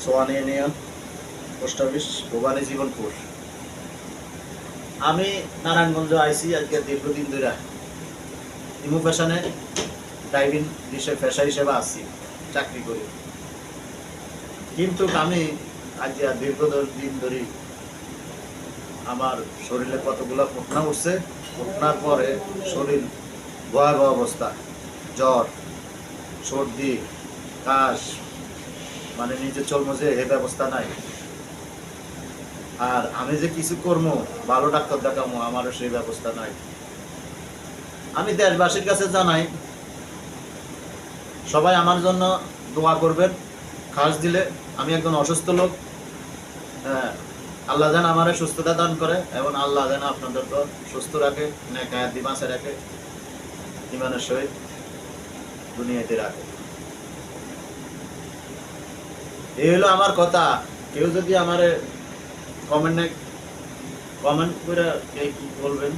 Schwann union, post office, Bhabani Jibanpur. আমি নারায়ণগঞ্জ আইসি আজকে দীর্ঘদিন ধরে ইমু ফ্যাশনে ড্রাইভিং পেশা হিসেবে আছি, চাকরি করি। কিন্তু আমি আজ দীর্ঘদিন ধরে আমার শরীরে কতগুলো ঘটনা উঠছে, ঘটনার পরে শরীর ভয়াবহ অবস্থা, জ্বর, সর্দি, কাশ, মানে নিজে চলবো যে এ ব্যবস্থা নাই। আর আমি যে কিছু করবো, ভালো ডাক্তার দেখাবো, আমারও সেই ব্যবস্থা নাই। আমি দেশবাসীর কাছে জানাই, সবাই আমার জন্য দোয়া করবেন। খাস দিলে আমি একজন অসুস্থ লোক, হ্যাঁ, আল্লাহ যেন আমার সুস্থতা দান করে এবং আল্লাহ যেন আপনাদেরকে সুস্থ রাখে, নেকায়াত দিমাসে রাখে, ইমানের সহিত দুনিয়াতে রাখে। এই হলো আমার কথা। কেউ যদি আমার কমেন্ট করে কি বলবেন।